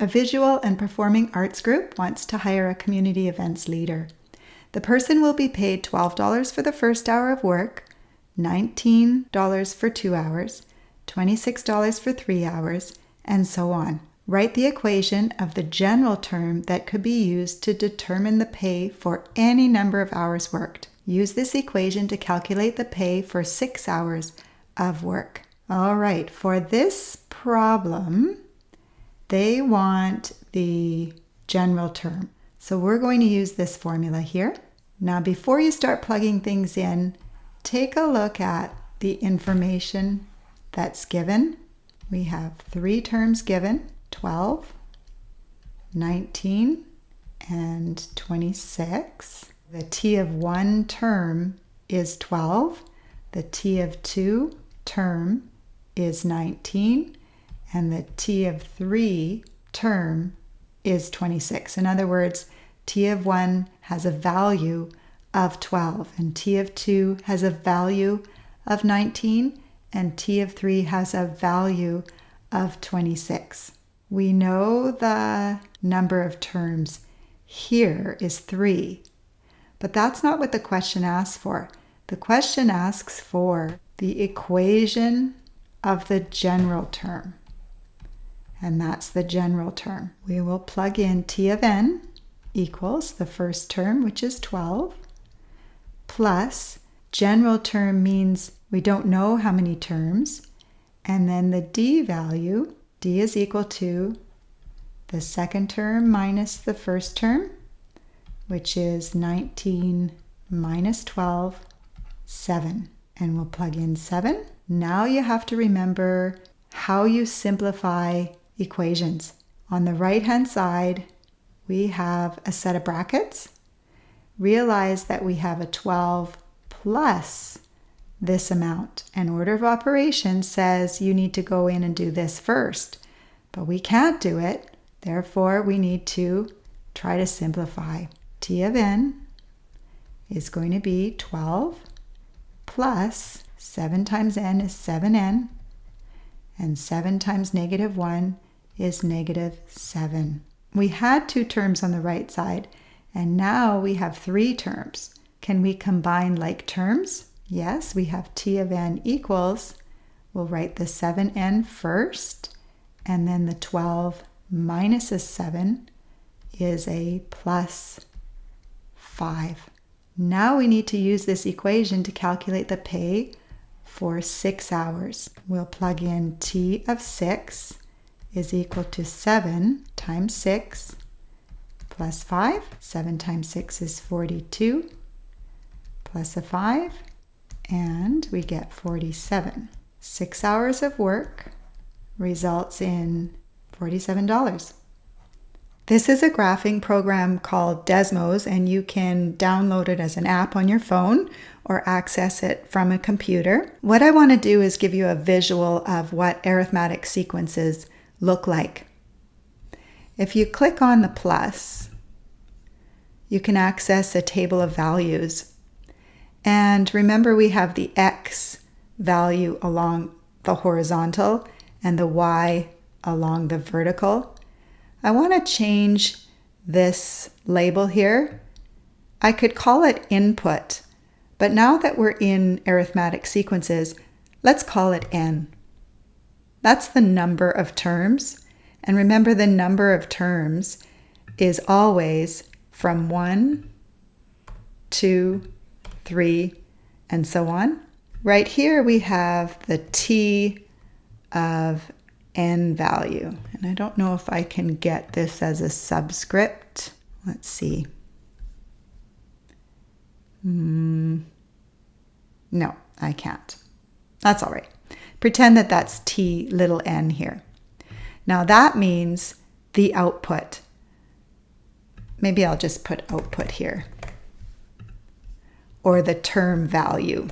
A visual and performing arts group wants to hire a community events leader. The person will be paid $12 for the first hour of work, $19 for 2 hours, $26 for 3 hours, and so on. Write the equation of the general term that could be used to determine the pay for any number of hours worked. Use this equation to calculate the pay for 6 hours of work. All right, for this problem, they want the general term. So we're going to use this formula here. Now, before you start plugging things in, take a look at the information that's given. We have 3 terms given, 12, 19, and 26. The t of 1 term is 12. The t of 2 term is 19. And the t of 3 term is 26. In other words, t of 1 has a value of 12, and t of 2 has a value of 19, and t of 3 has a value of 26. We know the number of terms here is 3, but that's not what the question asks for. The question asks for the equation of the general term. And that's the general term. We will plug in t of n equals the first term, which is 12, plus general term means we don't know how many terms, and then the d value, d is equal to the second term minus the first term, which is 19 minus 12, 7. And we'll plug in 7. Now you have to remember how you simplify equations. On the right-hand side, we have a set of brackets. Realize that we have a 12 plus this amount. And order of operations says you need to go in and do this first. But we can't do it. Therefore, we need to try to simplify. T of n is going to be 12 plus 7 times n is 7n. And 7 times negative 1 is negative 7. We had 2 terms on the right side, and now we have 3 terms. Can we combine like terms? Yes, we have t of n equals, we'll write the 7n first, and then the 12 minus a 7 is a plus 5. Now we need to use this equation to calculate the pay for 6 hours. We'll plug in t of 6 is equal to 7 times 6 plus 5. 7 times 6 is 42 plus a 5, and we get 47. 6 hours of work results in $47. This is a graphing program called Desmos, and you can download it as an app on your phone or access it from a computer. What I want to do is give you a visual of what arithmetic sequences look like. If you click on the plus, you can access a table of values. And remember, we have the x value along the horizontal and the y along the vertical. I want to change this label here. I could call it input, but now that we're in arithmetic sequences, let's call it n. That's the number of terms. And remember, the number of terms is always from 1, 2, 3, and so on. Right here we have the t of n value. And I don't know if I can get this as a subscript. Let's see. No, I can't. That's all right. Pretend that that's t little n here. Now that means the output. Maybe I'll just put output here. Or the term value.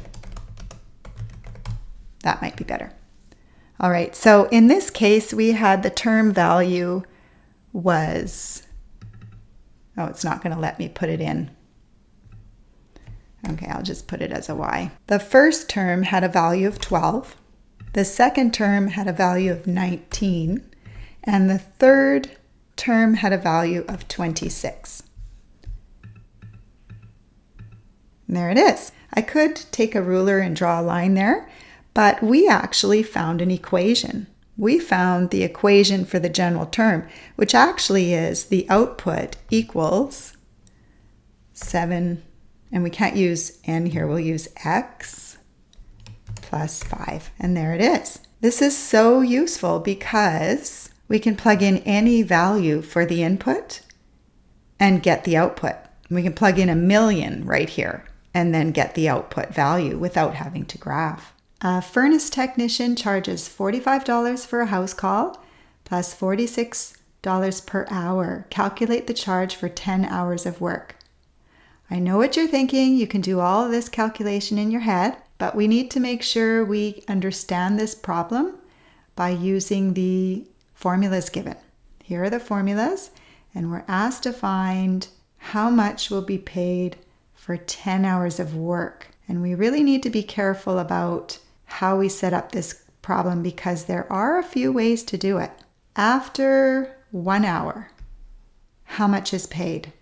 That might be better. All right, so in this case, we had the term value was, oh, it's not going to let me put it in. Okay, I'll just put it as a y. The first term had a value of 12. The second term had a value of 19. And the third term had a value of 26. And there it is. I could take a ruler and draw a line there, but we actually found an equation. We found the equation for the general term, which actually is the output equals 7, and we can't use n here, we'll use x plus 5, and there it is. This is so useful because we can plug in any value for the input and get the output. We can plug in 1,000,000 right here and then get the output value without having to graph. A furnace technician charges $45 for a house call plus $46 per hour. Calculate the charge for 10 hours of work. I know what you're thinking. You can do all of this calculation in your head, but we need to make sure we understand this problem by using the formulas given. Here are the formulas, and we're asked to find how much will be paid for 10 hours of work. And we really need to be careful about how we set up this problem because there are a few ways to do it. After 1 hour, how much is paid?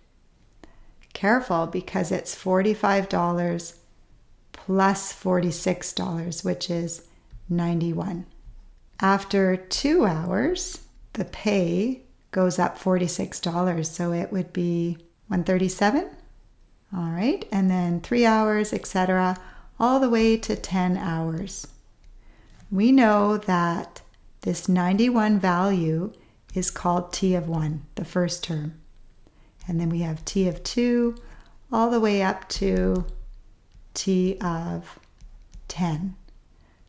Careful, because it's $45 plus $46, which is $91. After 2 hours, the pay goes up $46, so it would be $137. All right, and then 3 hours, etc., all the way to 10 hours. We know that this 91 value is called T of 1, the first term. And then we have T of 2 all the way up to T of 10.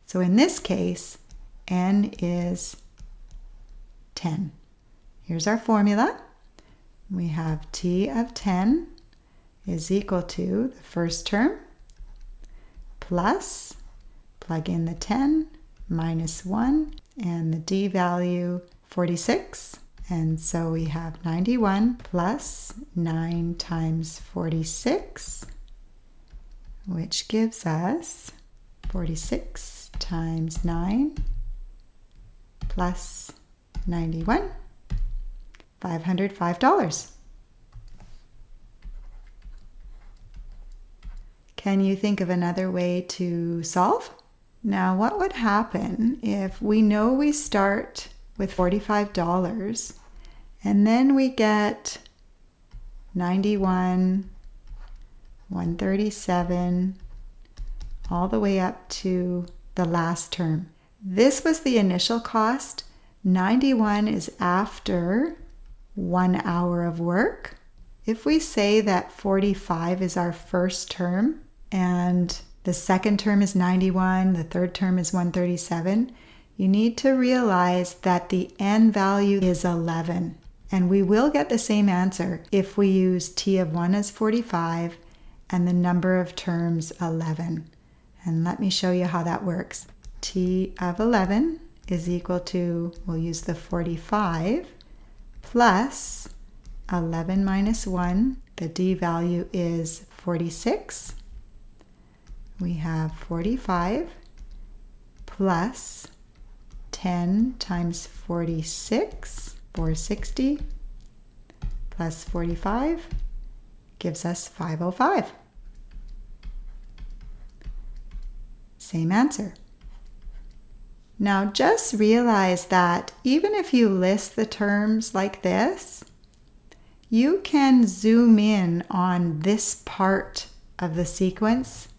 So in this case, N is 10. Here's our formula. We have T of 10 is equal to the first term plus, plug in the 10, minus 1, and the D value 46. And so we have 91 plus 9 times 46, which gives us 46 times 9 plus 91, $505. Can you think of another way to solve? Now, what would happen if we know we start with $45 and then we get 91, 137, all the way up to the last term? This was the initial cost. 91 is after 1 hour of work. If we say that 45 is our first term and the second term is 91, the third term is 137, you need to realize that the N value is 11. And we will get the same answer if we use T of 1 as 45 and the number of terms 11. And let me show you how that works. T of 11 is equal to, we'll use the 45, plus 11 minus 1. The D value is 46. We have 45 plus 10 times 46, 460, plus 45 gives us 505. Same answer. Now just realize that even if you list the terms like this, you can zoom in on this part of the sequence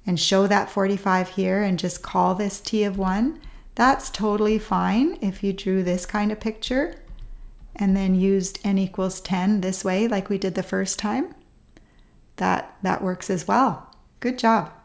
and show that 45 here and just call this T of 1. That's totally fine if you drew this kind of picture and then used n equals 10 this way like we did the first time. That works as well. Good job.